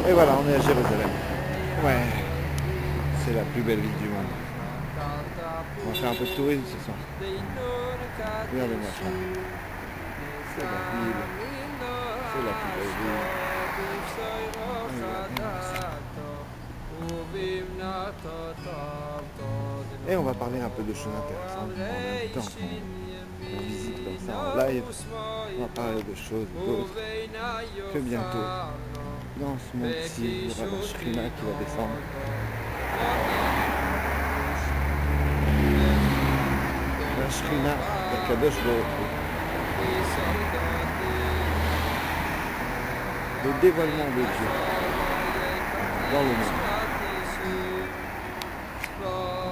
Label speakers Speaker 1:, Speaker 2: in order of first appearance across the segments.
Speaker 1: Et voilà, on est à Jérusalem. Ouais, c'est la plus belle ville du monde. On va faire un peu de tourisme ce soir. Regardez-moi ça. C'est la ville. C'est la plus belle ville. Regardez-moi ça. Et on va parler un peu de choses intéressantes en même temps qu'on visite comme ça en live. On va parler de choses d'autres que bientôt. Dans ce monde-ci, il y aura la Shrina qui va descendre. La Shrina d'Akadosh Baruch Hu. Le dévoilement de Dieu dans le monde.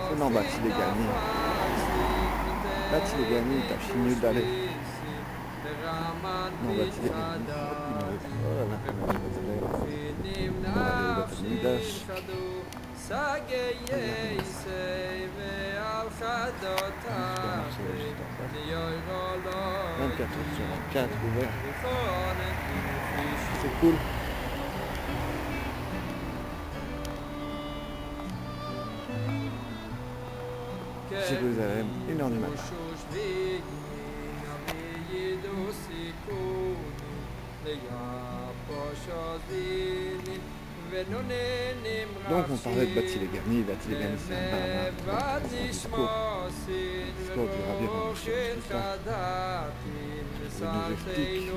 Speaker 1: C'est non, Bati les Gani. Bati les Gani, t'as fini d'aller. Non, Bati les Gani. Oh là là, comment je vais on va aller au Bati Midash. Supermarché juste en face. 24 heures sur 24 ouvert. C'est cool. Jérusalem, 1h du matin. Donc on parlait de Bati Legani. Bati Legani c'est un discours du Rabbi Ramoshe, tout ça. Il nous explique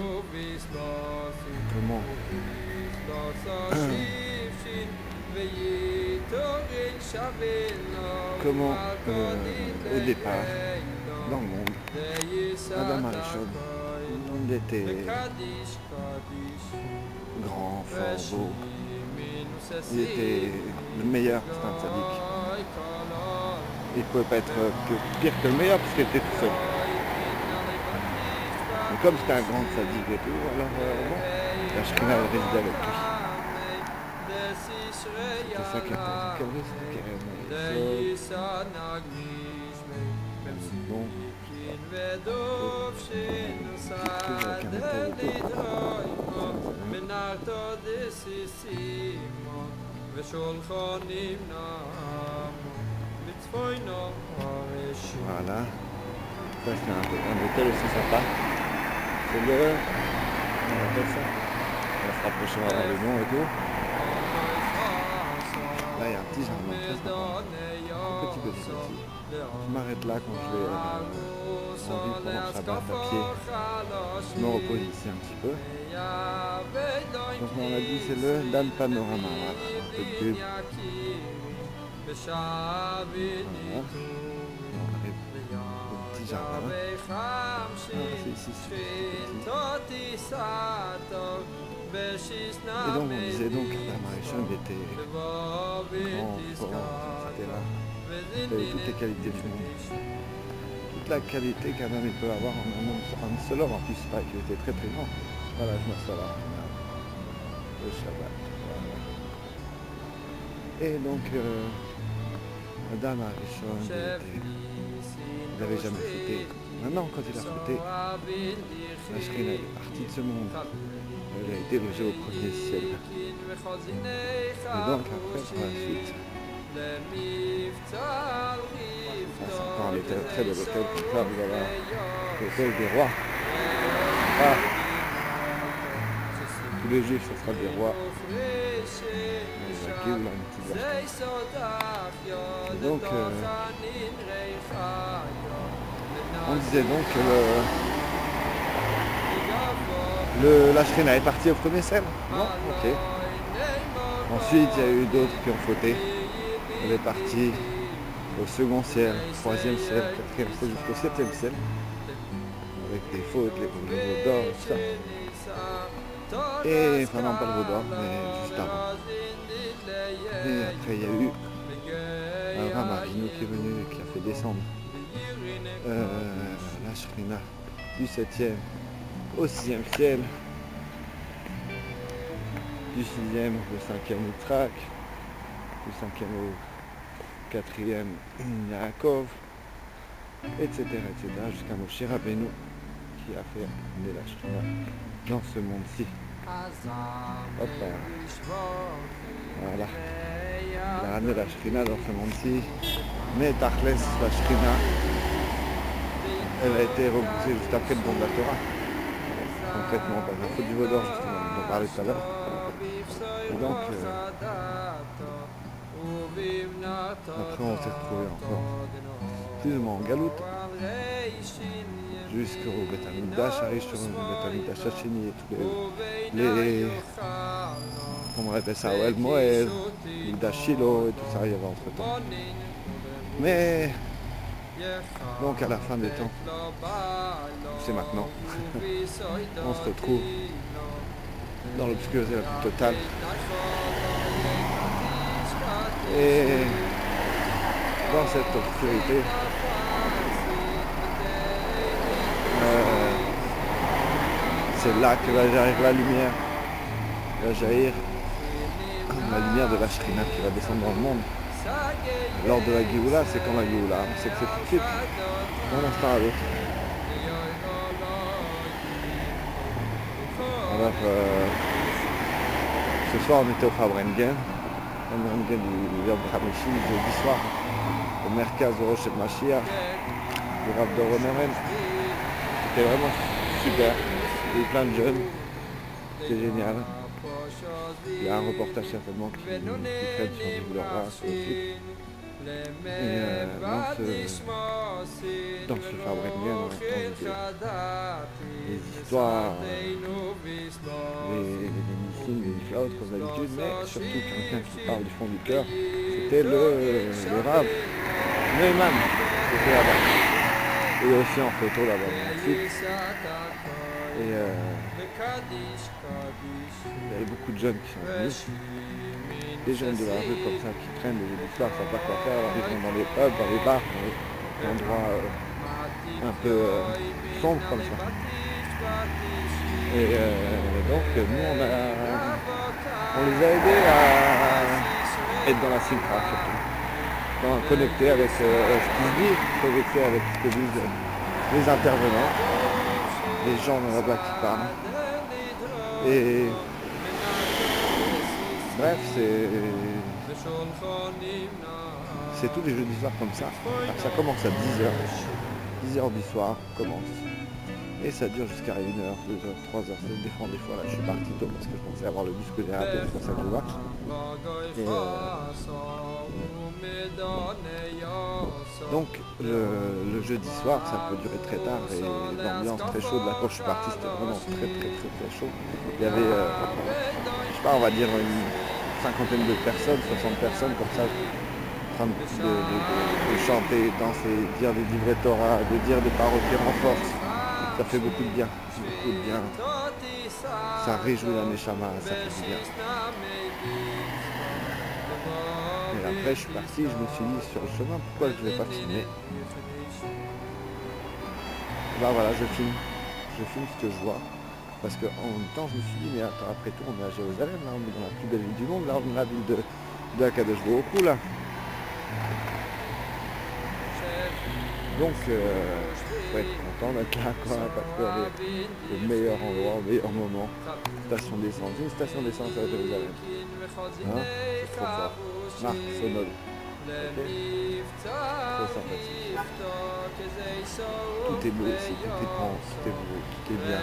Speaker 1: comment au départ, dans le monde, Adam Arishon, il était grand, fort, beau. Il était le meilleur, c'était un tzaddik. Il ne pouvait pas être que pire que le meilleur parce qu'il était tout seul. Mais comme c'était un grand tzaddik et tout, alors bon, la Shrina elle résidait avec lui. C'était ça qui était bon, voilà. Ça c'est un hôtel aussi sympa. C'est le... on appelle ça. On va se rapprocher, on va voir le nom et tout. Là il y a un petit jardin très sympa. Un petit aussi. Je m'arrête là quand je vais en ville pendant le Shabbat à pied. Je me repose ici un petit peu. Donc on a dit c'est le Dan Panorama. Voilà, un peu de pub. Voilà. On arrive au petit jardin. Ah, c'est ici. Et donc on disait donc Adam Arishon était grand, fort, etc. Il avait toutes les qualités du monde. Toute la qualité qu'un homme peut avoir en un seul homme, en plus pas qu'il était très très grand. Voilà, je m'assois là, le Shabbat. Voilà. Et donc Adam Arishon, il n'avait jamais fauté. Maintenant, quand il a fauté, la Shrina est partie de ce monde. Elle a été logée au premier ciel. Et donc après, par la suite, c'est encore un très bel hôtel comme ça, vous avez l'hôtel des rois. Ah. Tous les juifs, ce sera des rois. Et donc, on disait donc que la Shrina est partie au premier ciel. Non, ok. Ensuite, il y a eu d'autres qui ont fauté. Elle est partie au second ciel, troisième ciel, quatrième ciel, jusqu'au septième ciel. Avec les fautes, les veaux d'or, tout ça. Et, enfin non, pas le veau d'or, mais juste avant. Et après, il y a eu Abraham Avinu qui est venu et qui a fait descendre la Shrina du 7e au 6e ciel, du 6e au 5e Yitzhak, du 5e au 4e Yaakov, etc. jusqu'à Moshe Rabbeinu qui a fait amener la Shrina dans ce monde-ci. Hop là. Voilà. Il a ramené la Shrina dans ce monde-ci. Mais Tachles, la Shrina, elle a été repoussée juste après le don de la Torah. Concrètement, par la faute du Vaudor, justement, dont on parlait tout à l'heure. Et donc, après on s'est retrouvé encore plus ou moins en galoute jusqu'au Beth Amikdash, Harishon, Beth Amikdash Hasheni et tous les comment on appelle ça, El Moed, Mikdash Shilo et tout ça, il y avait entre temps. Mais donc à la fin des temps, c'est maintenant, on se retrouve dans l'obscurité la plus totale. Et dans cette obscurité, c'est là que va jaillir la lumière, va jaillir la lumière de la Shrina qui va descendre dans le monde. Lors de la Géoula, c'est quand la Géoula, on sait que c'est tout de suite, d'un instant à l'autre. Alors, ce soir on était au Fabrengen du Yom Hamishi, jeudi soir, au Merkaz de Rosh Mashiach, du Rav Doron Oren. C'était vraiment super, il y a eu plein de jeunes, c'était génial. Il y a un reportage certainement qui traite sur le roi, sur le site. Et dans ce Fabrengen, on entend des histoires, des missions, des niflaot comme d'habitude, mais surtout quelqu'un qui parle du fond du cœur, c'était le Rav Neumann qui était là-bas. Il est aussi en photo là-bas dans le site. Et il y avait beaucoup de jeunes qui sont venus, des jeunes de la rue comme ça qui prennent des histoires, ça ne savent pas quoi faire, alors ils vont dans les pubs, dans les bars, dans des endroits un peu sombres comme ça. Et donc nous on les a aidés à être dans la simcha surtout, connectés avec ce qui se dit, connectés avec ce que disent les intervenants, les gens là-bas qui parlent. Et bref, c'est tous les jeudis soirs comme ça. Alors, ça commence à 10h du soir, commence. Et ça dure jusqu'à 1h, 2h, 3h, ça dépend des fois. Là, je suis parti tôt parce que je pensais avoir le bus que j'ai raté, c'est pour ça que je vois. Et donc le jeudi soir, ça peut durer très tard et l'ambiance très chaude. Là, quand je suis parti, c'était vraiment très chaud. Il y avait, je sais pas, on va dire une cinquantaine de personnes, 60 personnes comme ça, en train de chanter, danser, dire des livrets Torah, de dire des paroles qui renforcent. Ça fait beaucoup de bien, ça réjouit la Neshama, ça fait du bien. Et après je suis parti, je me suis dit sur le chemin, pourquoi je ne vais pas filmer? Bah voilà, je filme ce que je vois. Parce qu'en même temps je me suis dit, mais attends, après tout on est à Jérusalem, là, on est dans la plus belle ville du monde, là on est dans la ville de Akadosh Baruch Hu, là. Donc faut être content d'être là quoi, parce qu'on est au meilleur endroit, au meilleur moment. Station d'essence, une station d'essence à Jérusalem. Hein, c'est trop fort. Marc Sonol. Okay. Trop sympathique. Tout est beau ici, tout est grand, tout est beau, tout est bien.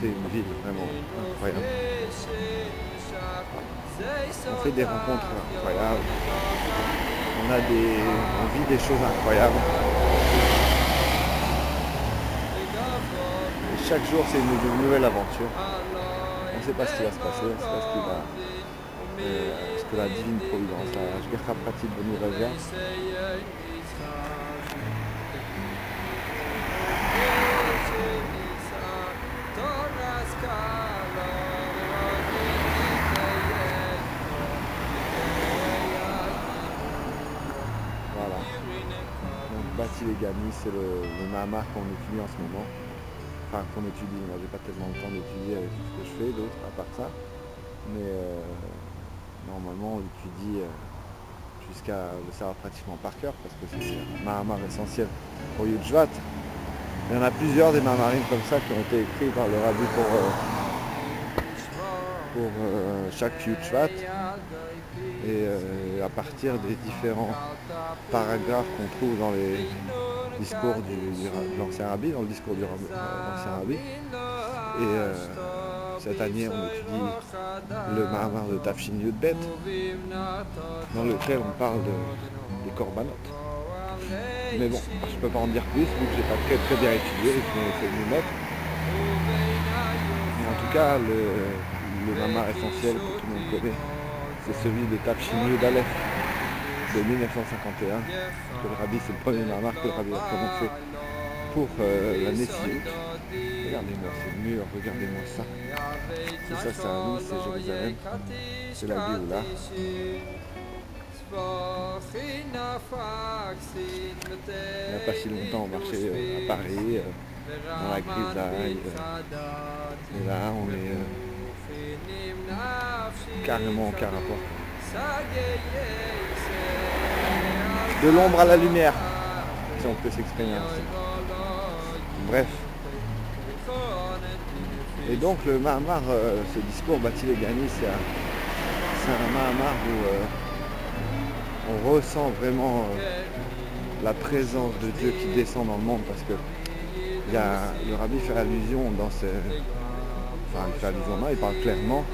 Speaker 1: C'est une ville vraiment incroyable. On fait des rencontres incroyables. On vit des choses incroyables. Et chaque jour c'est une nouvelle aventure. On ne sait pas ce qui va se passer, on ne sait pas ce que la divine providence, la Shgacha Pratit de Nuraja, Bati les Gamis, c'est le Mahamar qu'on étudie en ce moment. Enfin, qu'on étudie, moi j'ai pas tellement le temps d'étudier avec tout ce que je fais d'autre à part ça. Mais normalement on étudie jusqu'à le savoir pratiquement par cœur parce que c'est un Mahamar essentiel pour Yud Shvat. Il y en a plusieurs des mamarines comme ça qui ont été écrits par le rabbi pour chaque Piyut-Shvat. Et à partir des différents paragraphes qu'on trouve dans les discours de l'ancien rabbi, dans le discours de l'ancien rabbi. Et cette année, on étudie le Mahamar de Tafshin Yudbet, dans lequel on parle des korbanot. Mais bon, je ne peux pas en dire plus, vu que je n'ai pas très bien étudié, et je vais essayer de m'y mettre. Mais en tout cas, le Mahamar essentiel que tout le monde connaît, c'est celui de Tafshin Yud-Aleph de 1951. Que le rabbi, c'est le premier Mahamar que le rabbi a prononcé pour l'année Siout. Regardez-moi ces murs, regardez-moi ça. Tout ça, c'est à nous, c'est Jérusalem, c'est la Géoula. Il n'y a pas si longtemps, on marchait à Paris, dans la grisaille. Et là, on est carrément aucun rapport. De l'ombre à la lumière, si on peut s'exprimer ainsi. Bref. Et donc le Mahamar, ce discours Bati Legani, c'est un Mahamar où on ressent vraiment la présence de Dieu qui descend dans le monde, parce que le rabbi fait allusion dans ses... Enfin, il fait allusion là, il parle clairement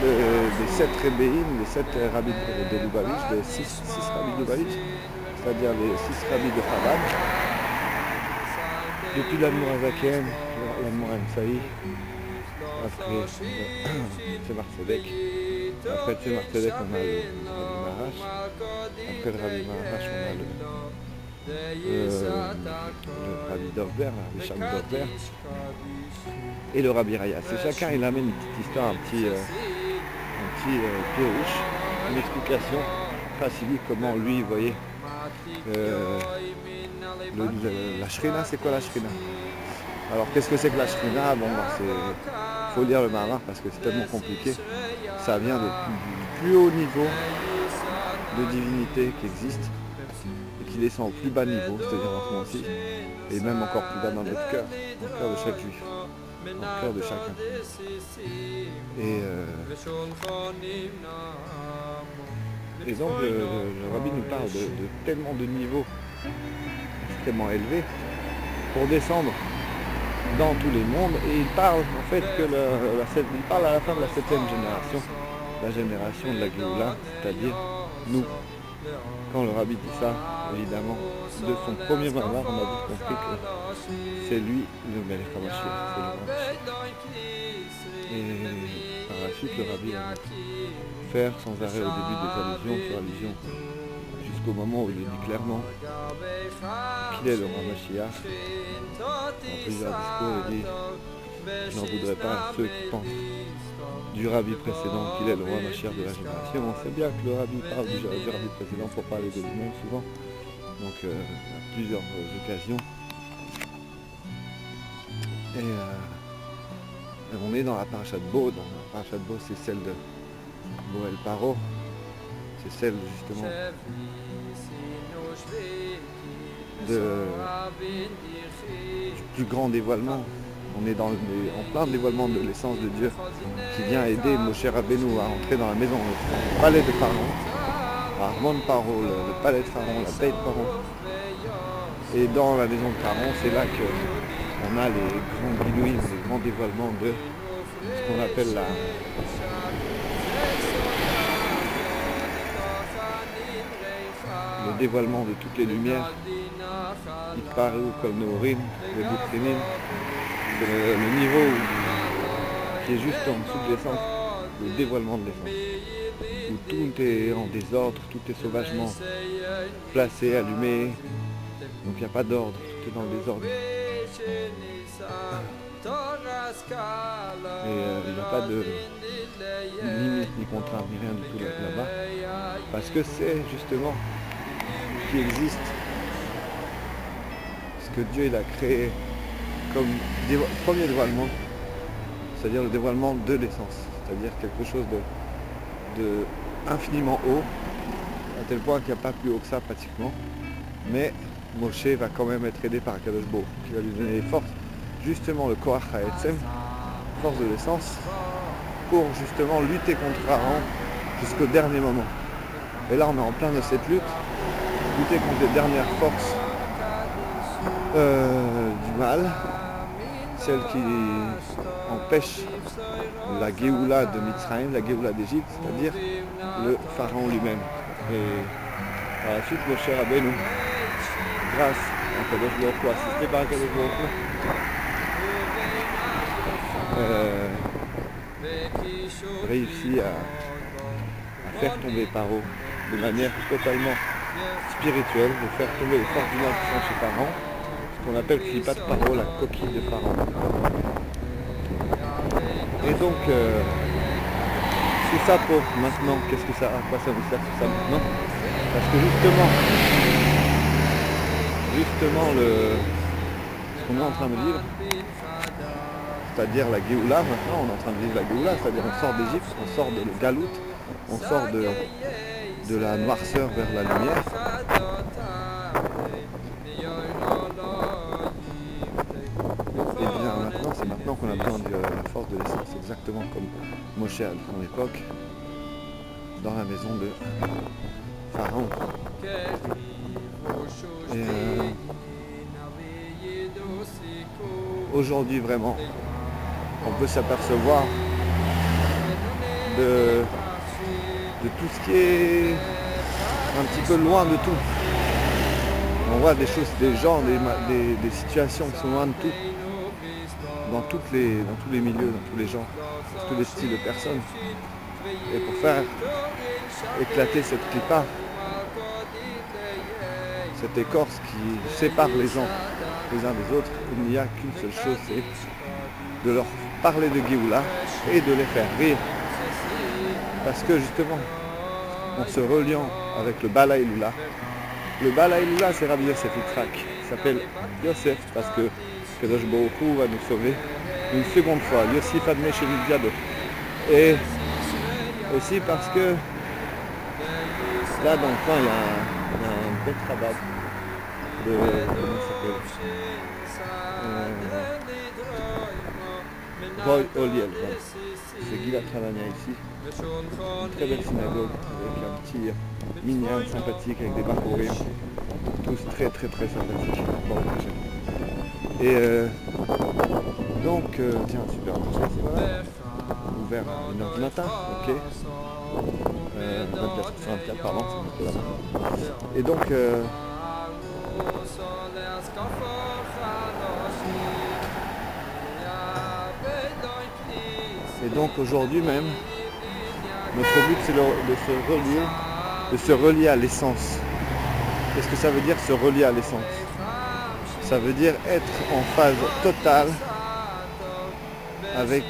Speaker 1: des 7 rébéim, les 7 rabbis de Lubavitch, les 6 rabbis de Lubavitch, c'est-à-dire les 6 rabbis de Chabad, depuis l'Admour Azaken, l'Admour Amsaï, après Tzemar Tzedek, après Tzemar Tzedek on a le Rabbi Maharash, après le Rabbi Maharash on a le Rabbi Dovber, le Rabbi Sham Dovber, et le Rabbi Rayas. Et chacun il amène une petite histoire, un petit pirouche, une explication facile, comment lui il voyait la Shrina. C'est quoi la Shrina? Alors qu'est-ce que c'est que la Shrina? Bon, il faut lire le Mahamar parce que c'est tellement compliqué. Ça vient du plus haut niveau de divinité qui existe et qui descend au plus bas niveau, c'est-à-dire en ce moment-ci, et même encore plus bas dans notre cœur, dans le cœur de chaque juif, dans le cœur de chacun. Et donc le rabbi nous parle de tellement de niveaux extrêmement élevés pour descendre dans tous les mondes, et il parle en fait que il parle à la fin de la 7e génération, la génération de la Géoula, c'est-à-dire nous. Quand le rabbi dit ça, évidemment, de son premier Mahamar, on a vite compris que c'est lui le Melech HaMashiach, c'est le grand Mashiach. Et par la suite, le rabbi va faire sans arrêt au début des allusions sur allusions, jusqu'au moment où il dit clairement qu'il est le grand Mashiach. Dans plusieurs discours, il dit « Je n'en voudrais pas à ceux qui pensent du rabbi précédent qu'il est le roi Mashiach de la génération ». On sait bien que le rabbi parle du rabbi précédent pour parler de lui-même souvent, donc à plusieurs occasions. Et on est dans la parasha de Bo. Dans la parasha de Bo, c'est celle de Boel Paro, c'est celle justement du plus grand dévoilement. On est en plein dévoilement de l'essence de Dieu qui vient aider Moshe Rabbeinu à entrer dans la maison, le palais de Pharaon, Armon Paro, le palais de Pharaon, la paix de Pharaon. Et dans la maison de Pharaon, c'est là qu'on a les grands guidouilles, les grands dévoilements de ce qu'on appelle le dévoilement de toutes les lumières. Il paraît comme Norim, le Boutrinim. C'est le niveau qui est juste en dessous de l'essence, le dévoilement de l'essence, où tout est en désordre, tout est sauvagement placé, allumé, donc il n'y a pas d'ordre, tout est dans le désordre. Et il n'y a pas de limite ni contrainte ni rien du tout là-bas, parce que c'est justement ce qui existe, ce que Dieu il a créé comme premier dévoilement, c'est-à-dire le dévoilement de l'essence, c'est-à-dire quelque chose de infiniment haut, à tel point qu'il n'y a pas plus haut que ça pratiquement, mais Moshe va quand même être aidé par Akadosh Baruch Hu, qui va lui donner les forces, justement le Koach HaEtzem, force de l'essence, pour justement lutter contre Pharaon jusqu'au dernier moment. Et là on est en plein de cette lutte, lutter contre les dernières forces du mal, celles qui empêchent la Géoula de Mitzrayim, la Géoula d'Égypte, c'est-à-dire le Pharaon lui-même. Et par la suite, Moshe Rabbeinu, grâce à Kadosh Baruch Hu, assisté par Kadosh Baruch Hu, réussit à faire tomber Paro de manière totalement spirituelle, de faire tomber les forces du mal qui sont chez Pharaon, ce qu'on appelle Klipat Paro, la coquille de Pharaon. Et donc, c'est ça pour maintenant, à quoi ça nous sert tout ça maintenant? Parce que justement ce qu'on est en train de vivre, c'est-à-dire la Géoula, maintenant on est en train de vivre la Géoula, c'est-à-dire on sort d'Égypte, on sort de le Galout, on sort de la noirceur vers la lumière. Et bien maintenant, c'est maintenant qu'on a besoin de la force de l'essence, exactement comme Moshe à son époque, dans la maison de Pharaon. Et aujourd'hui vraiment, on peut s'apercevoir de tout ce qui est un petit peu loin de tout. On voit des choses, des gens, des situations qui sont loin de tout, dans tous les milieux, dans tous les gens, dans tous les styles de personnes. Et pour faire éclater cette clipa, cette écorce qui sépare les gens les uns des autres, il n'y a qu'une seule chose, c'est de leur parler de Géoula et de les faire rire. Parce que justement, en se reliant avec le Bala Eloula, le Bala Eloula c'est Rabbi Yosef Yitzhak, il s'appelle Yosef parce que Kadosh Baruch Hu va nous sauver une seconde fois, Yosef Admeh Shel Midyado. Et aussi parce que là dans le coin il y a un bête rabat de comment ça s'appelle Roy Oliel, voilà. C'est Gilad Ramania ici, une très belle synagogue avec un petit minyan sympathique avec des barbourés, tous très sympathiques. Bon, et donc tiens super, voilà. Ouvert à 1h du matin, ok. 24 pardon, c'est là. Et donc aujourd'hui même, notre but c'est de se relier à l'essence. Qu'est-ce que ça veut dire se relier à l'essence? Ça veut dire être en phase totale avec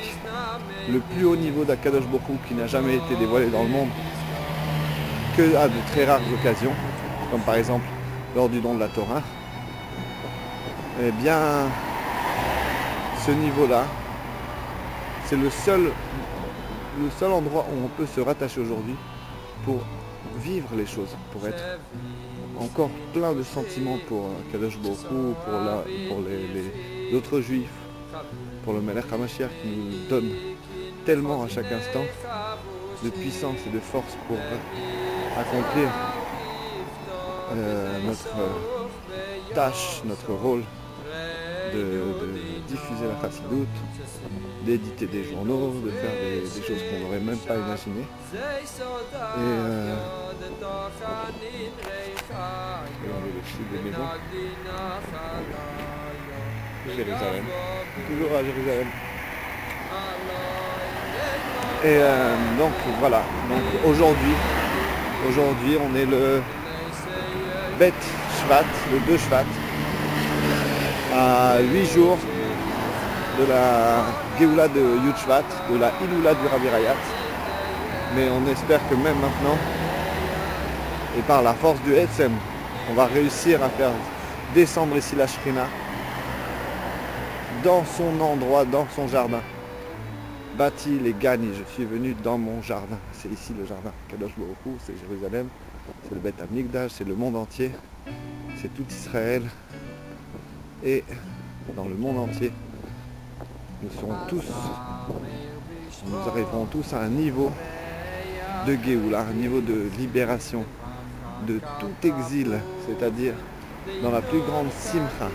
Speaker 1: le plus haut niveau d'Akadosh Baruch Hu qui n'a jamais été dévoilé dans le monde que à de très rares occasions, comme par exemple lors du don de la Torah. Eh bien, ce niveau-là, c'est le seul endroit où on peut se rattacher aujourd'hui pour vivre les choses, pour être encore plein de sentiments pour Kadosh Baruch Hu, pour les autres juifs, pour le Melech HaMashiach qui nous donne tellement à chaque instant de puissance et de force pour accomplir notre tâche, notre rôle de diffuser la chassidoute, d'éditer des journaux, de faire des choses qu'on n'aurait même pas imaginées. Et regardez le style des maisons. Jérusalem, toujours à Jérusalem. Et donc voilà, donc aujourd'hui on est le Bet Shvat, le 2 Shvat, à 8 jours de la Géoula de Yud Shvat, de la Iloula du Rabbi Rayat. Mais on espère que même maintenant, et par la force du Etzem, on va réussir à faire descendre ici la Shrina dans son endroit, dans son jardin. Bâti les Gani, je suis venu dans mon jardin. C'est ici le jardin. Kadosh Baruch Hu, c'est Jérusalem, c'est le Beth Amikdash, c'est le monde entier. c'est tout Israël et dans le monde entier. Nous arriverons tous à un niveau de Géoula, un niveau de libération de tout exil, c'est-à-dire dans la plus grande simcha,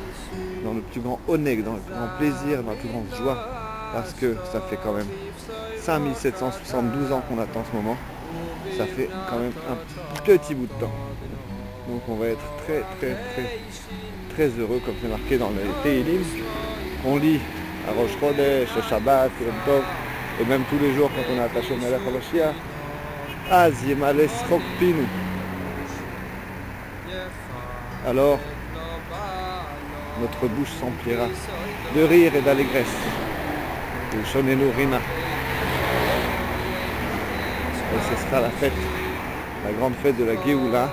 Speaker 1: dans le plus grand oneg, dans le plus grand plaisir, dans la plus grande joie, parce que ça fait quand même 5772 ans qu'on attend ce moment, ça fait quand même un petit bout de temps. Donc on va être très très très très heureux, comme c'est marqué dans les Teilim, qu'on lit à Rosh Chodesh, à Shabbat, Yom Tov, et même tous les jours quand on est attaché au Melech HaMashiach, Az Yemale Srok Pinu. Alors, notre bouche s'emplira de rire et d'allégresse. De Shonenu Rina. Et ce sera la fête, la grande fête de la Géoula,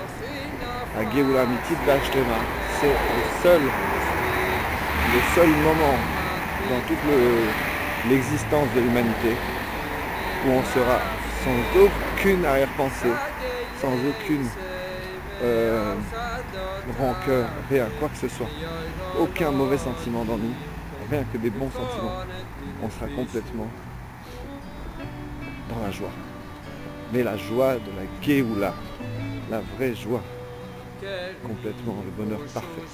Speaker 1: la Géoula Mitit B'Ashlema. C'est le seul moment dans toute l'existence de l'humanité où on sera sans aucune arrière-pensée, sans aucune rancœur, rien, quoi que ce soit, aucun mauvais sentiment dans nous, rien que des bons sentiments. On sera complètement dans la joie. Mais la joie de la Géoula, la vraie joie, complètement, le bonheur parfait.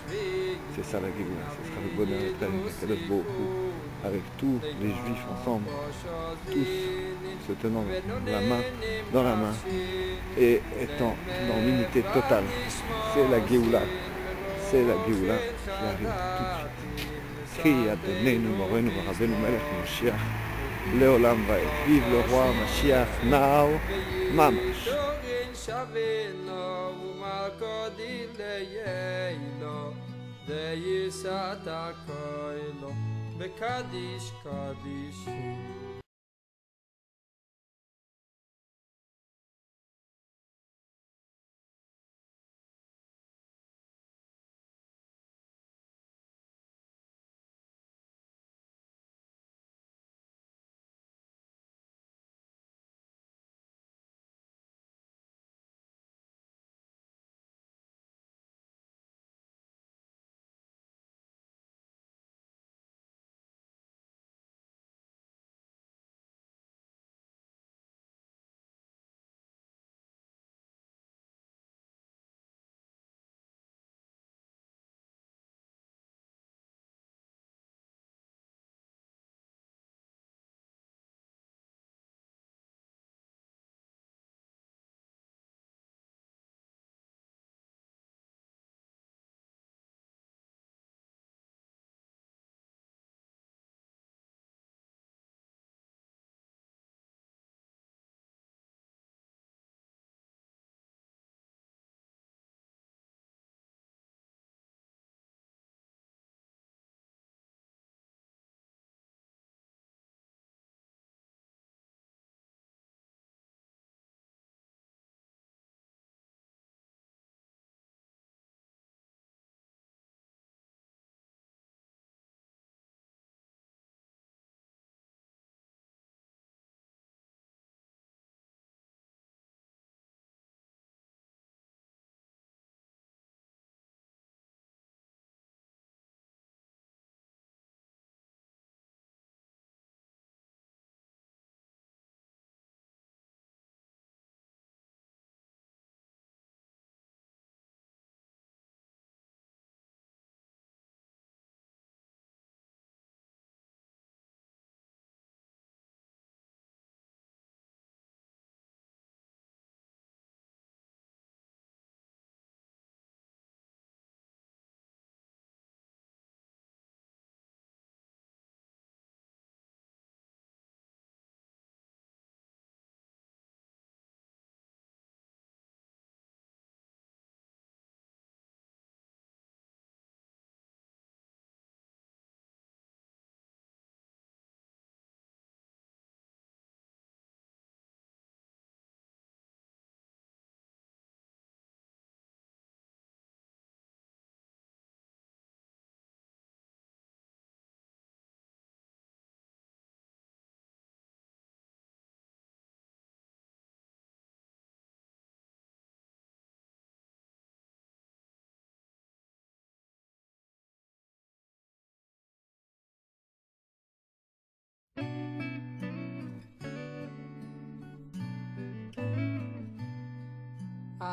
Speaker 1: C'est ça la Géoula, ce sera le bonheur d'être avec Akadosh Baruch Hu, avec tous les juifs ensemble, tous se tenant la main dans la main et étant dans l'unité totale. C'est la Géoula qui arrive tout de suite. Crie Adonenu Morenu Rabbeinu Melech Moshiach Leolam Vaed. Vive le roi Mashiach now, Mamash.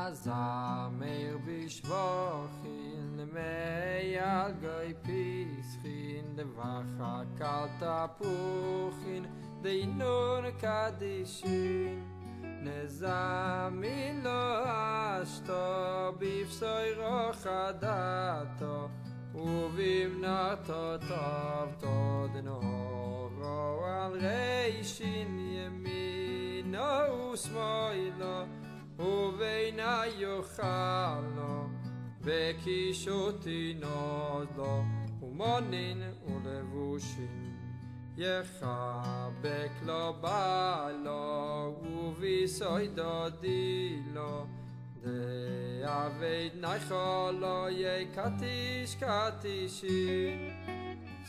Speaker 2: Azamer bishvochin meyal goy pischin levacha kal tapuchin deinur kadishin nezamin lo ashto bifsoy rochadato ובמנתו טוב דנורו על רישין ימינו ושמאלו ובינה יאכלו וקישותי נוזלו ומונין ולבושין יחבק לו בעלו וביסוידו דילו Aved nacholo ye katish katishin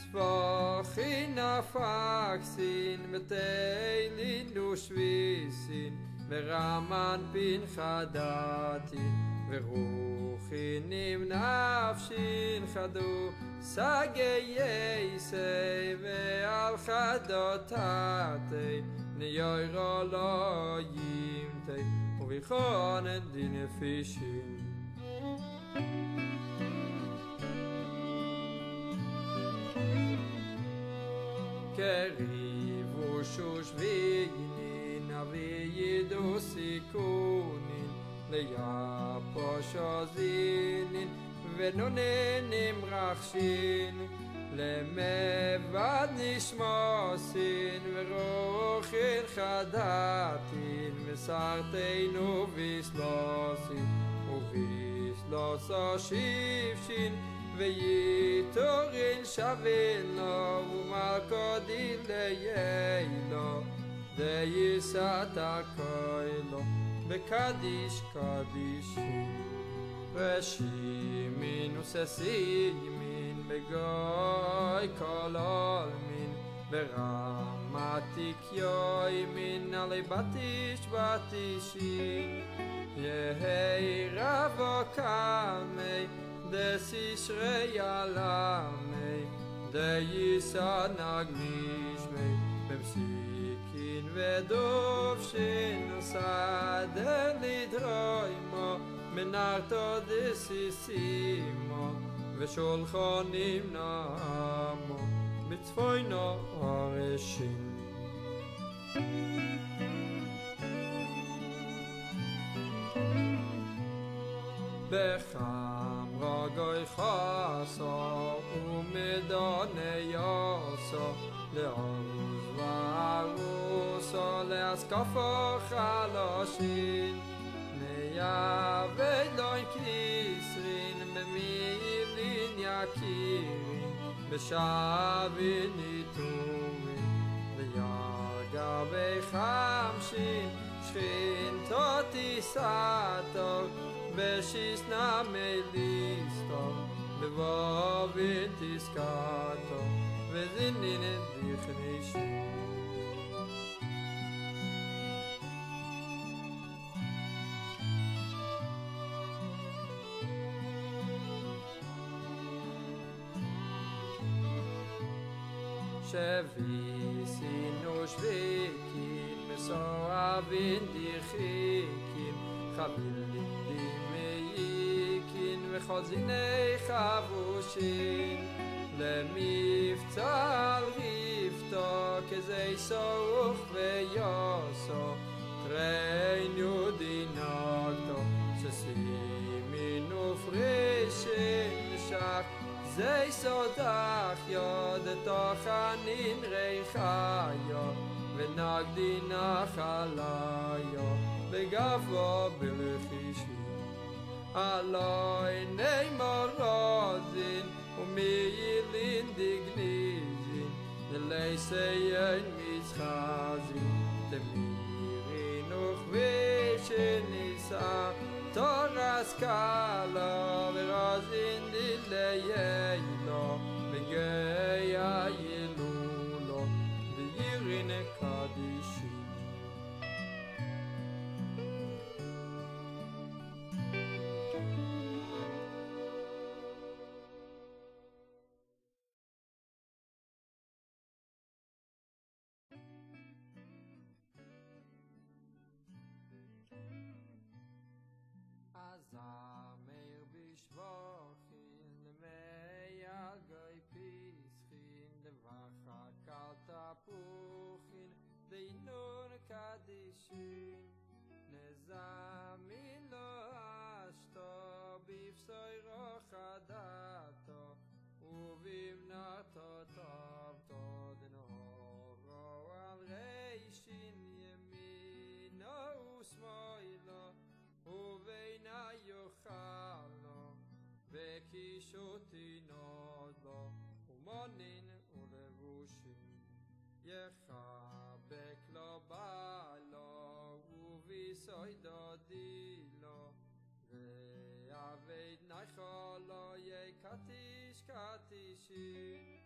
Speaker 2: Svochin afaxin meteilin ushvisin Veraman pin chadatin Veruchin im nafshin chadu Sage yesei ve'al chadotate Neyoiro lo yimtei Uvichonen dine fishim Kerivu shushvinin Aviyidu sikunin Leyapo shozinin Venunenim rachshin למבד נשמוסין ורוחין חדתין מסרתנו ויסלוסין וביסלוסו שיפשין ויתורין שבינו ומלכו דיליינו דייסת הכוילו בקדיש קדישין רשימין וססימין בגוי כל עולמין ברמתיק יוי מן עלי בתיש בתישין יהי רבו קמי דס ישרי עלמי דייסה נגמישמי במסיקין ודובשין וסדר לדרוימו מנרתו דסיסימו ושולחונים נעמו בצפוינו הרשים בחמרה גוי חסו ומדוני יוסו לעוז וערוסו להסקפו חלושין ניה ולוי כיסרין במילין יקירין בשבין ניטורין וירגע בחמשין שכינתו תיסתו בשיסנה מליסתו בבובין תסקתו וזינין דכנישין שוויסין ושוויקים מסועבין דיחיקים חבילים דמייקים וחוזיני חבושין למבצע על ריפתו כזי סוך ויוסו טריינו דינקתו שסימין ופרישין שח זי סודך יוד תוכנין ריחיו ונגדי נחליו בגבו בלחישים אלוי נאמר רוזין ומילין דגניזין דלייסיין משחזין תמירין וכבישניסה תורס קלו ורוזין דליינו בגיה ילולו וירין קדישי Zameir bishvochin, meyal goy pischin, de vacha kalta puchin, de inun kadishin. Nezamin lo ashto, bifsoy rochadato, ubimnato tovto, denoro al reishin yemino usmoilo, uveina yochalo, vekishoti nodlo, umonin ulevushin. יחבק לו בעלו וביסוידודי לו ועבד נחו לו יקטיש קטישין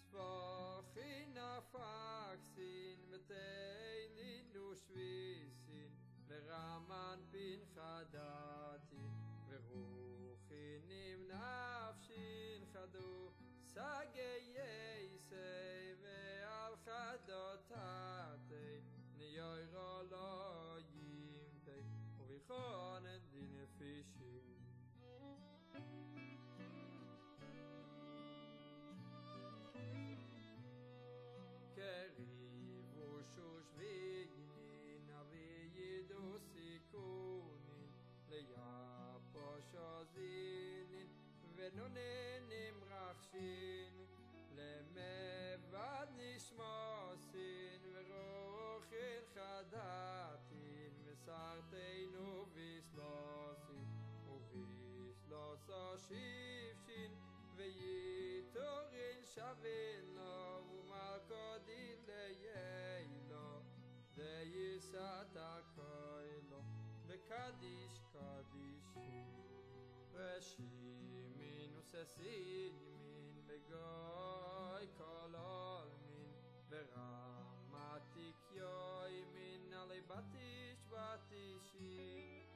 Speaker 2: ספוחין הפקסין ותהילין ושביסין ורמן פין חדתין ורוחין נפשין חדו סגי יסי ועל חדותתי ניוירו לא ימתי וביכון את דין נפישי קריבו שושביגנין וידעו סיכונין ליפו שוזינין ונוננים רחשין למבד נשמוסין ורוחין חדתין וסרתנו ויסלוסין וביסלוסו שיפשין ויתורין שבינו ומלכו דין ליילו דייסת הקוילו וקדיש קדישין ושימין וססין ימין וגוי כל עולמין ורמתיק יוימין עלי בתיש בתישין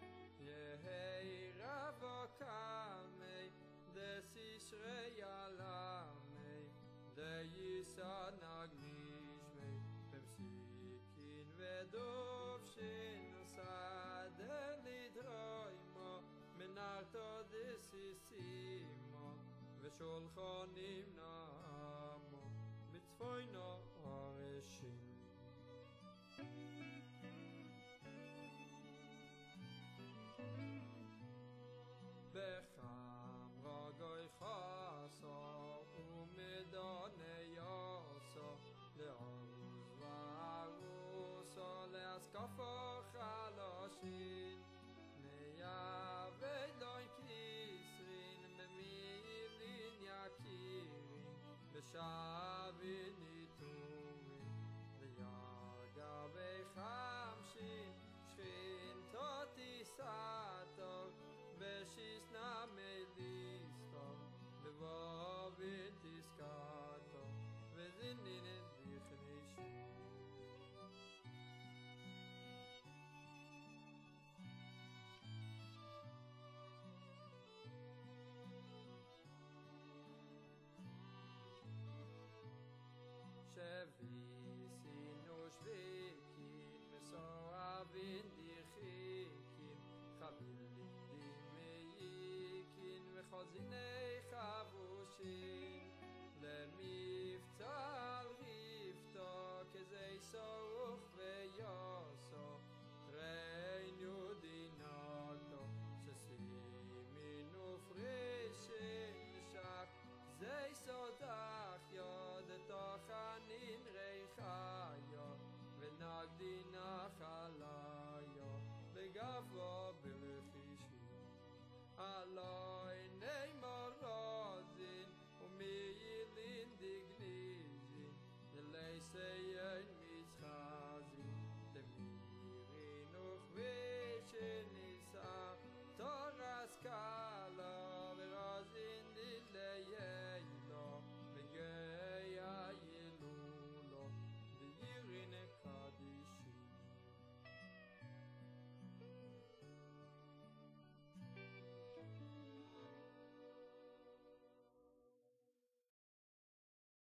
Speaker 2: יהי רבו קמי דסישרי עלמי דייסה נגלישמי במסיקין ודובשין וסדר לדרוימו מנרתו דסיסימו ושולחונים נעמו בצפוינו הרשים